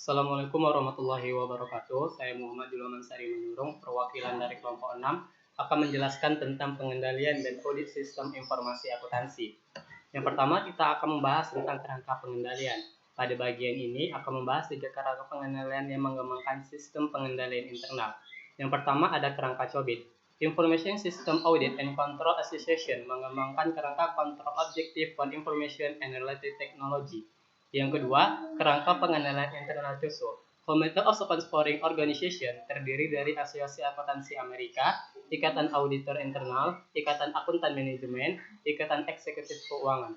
Assalamualaikum warahmatullahi wabarakatuh. Saya Muhammad Julaman Sari Manurung, perwakilan dari kelompok 6, akan menjelaskan tentang pengendalian dan audit sistem informasi akuntansi. Yang pertama, kita akan membahas tentang kerangka pengendalian. Pada bagian ini akan membahas 3 kerangka pengendalian yang mengembangkan sistem pengendalian internal. Yang pertama ada kerangka COBIT. Information System Audit and Control Association mengembangkan kerangka kontrol objektif on information and related technology. Yang kedua, kerangka pengendalian internal CUSO. Committee of Sponsoring Organization terdiri dari Asosiasi Akuntansi Amerika, Ikatan Auditor Internal, Ikatan Akuntan Manajemen, Ikatan Eksekutif Keuangan.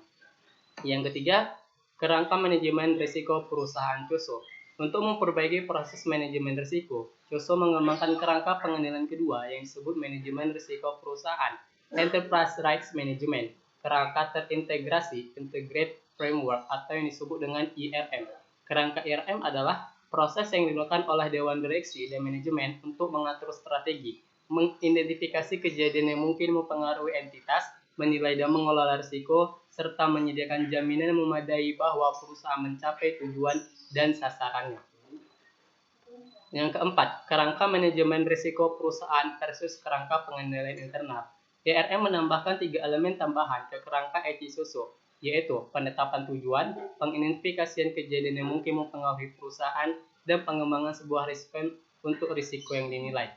Yang ketiga, kerangka manajemen risiko perusahaan CUSO. Untuk memperbaiki proses manajemen risiko, CUSO mengembangkan kerangka pengendalian kedua yang disebut manajemen risiko perusahaan, Enterprise Risk Management, kerangka terintegrasi, Integrated Framework atau yang disebut dengan IRM. Kerangka IRM adalah proses yang dilakukan oleh Dewan Direksi dan Manajemen untuk mengatur strategi, mengidentifikasi kejadian yang mungkin mempengaruhi entitas, menilai dan mengelola risiko, serta menyediakan jaminan memadai bahwa perusahaan mencapai tujuan dan sasarannya. Yang keempat, kerangka manajemen risiko perusahaan versus kerangka pengendalian internal. IRM menambahkan 3 elemen tambahan ke kerangka ETI-SUSO, yaitu penetapan tujuan, pengidentifikasian kejadian yang mungkin mempengaruhi perusahaan, dan pengembangan sebuah respon untuk risiko yang dinilai.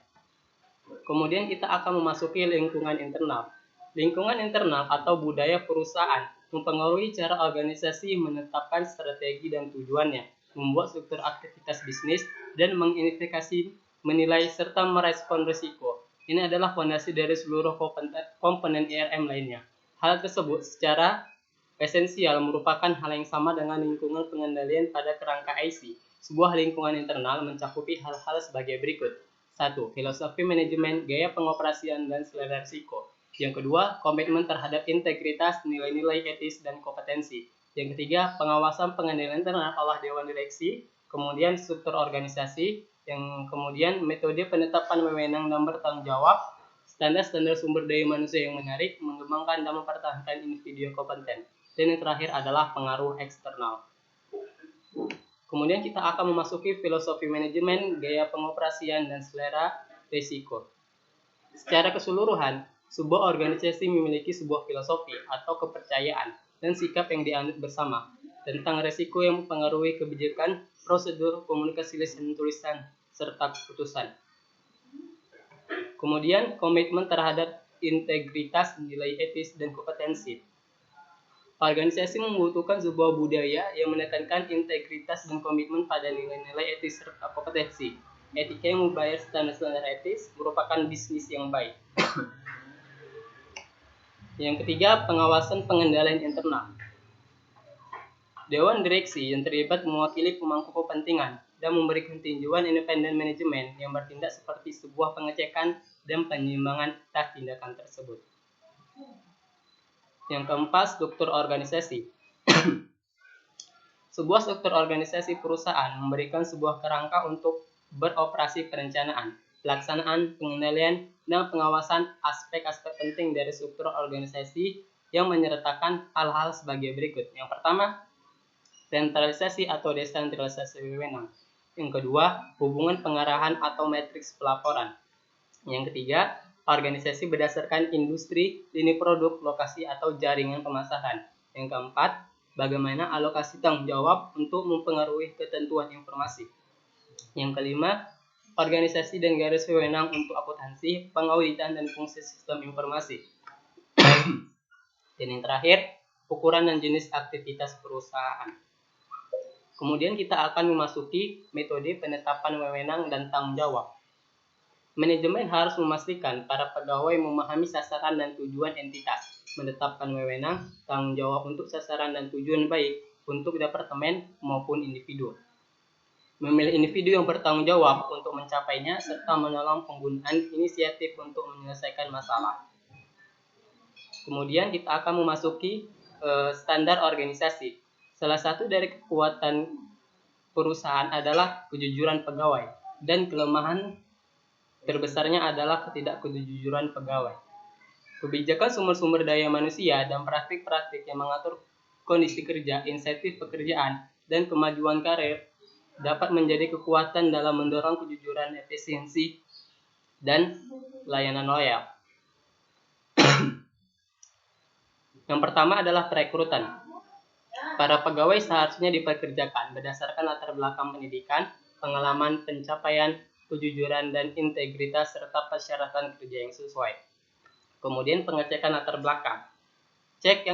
Kemudian kita akan memasuki lingkungan internal. Lingkungan internal atau budaya perusahaan mempengaruhi cara organisasi menetapkan strategi dan tujuannya, membuat struktur aktivitas bisnis, dan mengidentifikasi, menilai, serta merespon risiko. Ini adalah fondasi dari seluruh komponen IRM lainnya. Hal tersebut secara esensial merupakan hal yang sama dengan lingkungan pengendalian pada kerangka IC. Sebuah lingkungan internal mencakupi hal-hal sebagai berikut. 1. Filosofi manajemen, gaya pengoperasian, dan selera risiko. Yang kedua, komitmen terhadap integritas, nilai-nilai etis, dan kompetensi. Yang ketiga, pengawasan pengendalian internal oleh Dewan Direksi. Kemudian struktur organisasi. Yang kemudian metode penetapan wewenang dan bertanggung jawab. Standar-standar sumber daya manusia yang menarik, mengembangkan dan mempertahankan individu yang kompeten. Dan yang terakhir adalah pengaruh eksternal. Kemudian kita akan memasuki filosofi manajemen, gaya pengoperasian, dan selera risiko. Secara keseluruhan, sebuah organisasi memiliki sebuah filosofi atau kepercayaan dan sikap yang dianut bersama tentang risiko yang mempengaruhi kebijakan, prosedur, komunikasi lisan tulisan, serta keputusan. Kemudian, komitmen terhadap integritas, nilai etis, dan kompetensi. Organisasi membutuhkan sebuah budaya yang menekankan integritas dan komitmen pada nilai-nilai etis serta kompetensi. Etika yang membayar standar-standar etis merupakan bisnis yang baik. Yang ketiga, pengawasan pengendalian internal. Dewan Direksi yang terlibat mewakili pemangku kepentingan dan memberikan tinjauan independen manajemen yang bertindak seperti sebuah pengecekan dan penyiimbangan atas tindakan tersebut. Yang keempat, struktur organisasi. Sebuah struktur organisasi perusahaan memberikan sebuah kerangka untuk beroperasi perencanaan, pelaksanaan, pengendalian, dan pengawasan aspek-aspek penting dari struktur organisasi yang menyertakan hal-hal sebagai berikut. Yang pertama, sentralisasi atau desentralisasi wewenang. Yang kedua, hubungan pengarahan atau matriks pelaporan. Yang ketiga, organisasi berdasarkan industri, lini produk, lokasi, atau jaringan pemasaran. Yang keempat, bagaimana alokasi tanggung jawab untuk mempengaruhi ketentuan informasi. Yang kelima, organisasi dan garis wewenang untuk akuntansi, pengauditan, dan fungsi sistem informasi. Dan yang terakhir, ukuran dan jenis aktivitas perusahaan. Kemudian kita akan memasuki metode penetapan wewenang dan tanggung jawab. Manajemen harus memastikan para pegawai memahami sasaran dan tujuan entitas, menetapkan wewenang, tanggung jawab untuk sasaran dan tujuan baik untuk departemen maupun individu. Memilih individu yang bertanggung jawab untuk mencapainya, serta menolong penggunaan inisiatif untuk menyelesaikan masalah. Kemudian kita akan memasuki standar organisasi. Salah satu dari kekuatan perusahaan adalah kejujuran pegawai, dan kelemahan terbesarnya adalah ketidakkejujuran pegawai. Kebijakan sumber-sumber daya manusia dan praktik-praktik yang mengatur kondisi kerja, insentif pekerjaan, dan kemajuan karir dapat menjadi kekuatan dalam mendorong kejujuran, efisiensi, dan layanan loyal. Yang pertama adalah perekrutan. Para pegawai seharusnya dipekerjakan berdasarkan latar belakang pendidikan, pengalaman, pencapaian, kejujuran, dan integritas, serta persyaratan kerja yang sesuai. Kemudian pengecekan latar belakang. Cek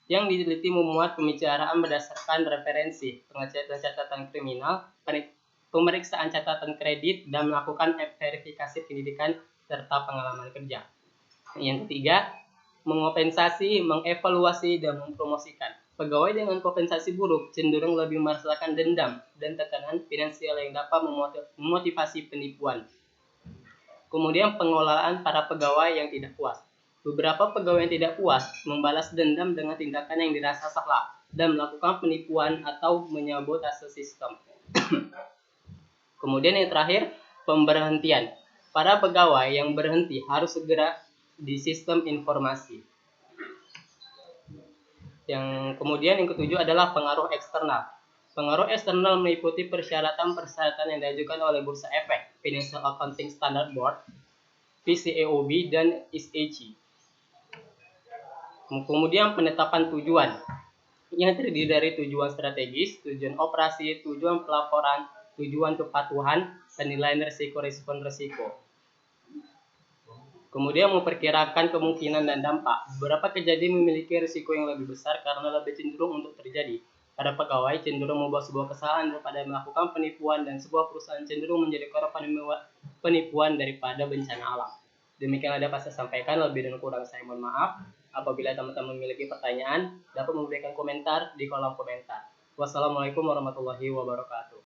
yang diteliti memuat pembicaraan berdasarkan referensi, pengecekan catatan kriminal, pemeriksaan catatan kredit, dan melakukan verifikasi pendidikan serta pengalaman kerja. Yang ketiga, mengompensasi, mengevaluasi, dan mempromosikan. Pegawai dengan kompensasi buruk cenderung lebih merasakan dendam dan tekanan finansial yang dapat memotivasi penipuan. Kemudian pengelolaan para pegawai yang tidak puas. Beberapa pegawai yang tidak puas membalas dendam dengan tindakan yang dirasa salah dan melakukan penipuan atau menyabotase sistem. Kemudian yang terakhir, pemberhentian. Para pegawai yang berhenti harus segera di sistem informasi. Yang ketujuh adalah pengaruh eksternal. Pengaruh eksternal meliputi persyaratan-persyaratan yang diajukan oleh Bursa Efek, Financial Accounting Standard Board, PCAOB, dan SEC. Kemudian penetapan tujuan yang terdiri dari tujuan strategis, tujuan operasi, tujuan pelaporan, tujuan kepatuhan, penilaian risiko, respon risiko. Kemudian memperkirakan kemungkinan dan dampak. Beberapa kejadian memiliki risiko yang lebih besar karena lebih cenderung untuk terjadi. Para pegawai cenderung membuat sebuah kesalahan daripada melakukan penipuan, dan sebuah perusahaan cenderung menjadi korban penipuan daripada bencana alam. Demikianlah dapat saya sampaikan, lebih dan kurang saya mohon maaf. Apabila teman-teman memiliki pertanyaan, dapat memberikan komentar di kolom komentar. Wassalamualaikum warahmatullahi wabarakatuh.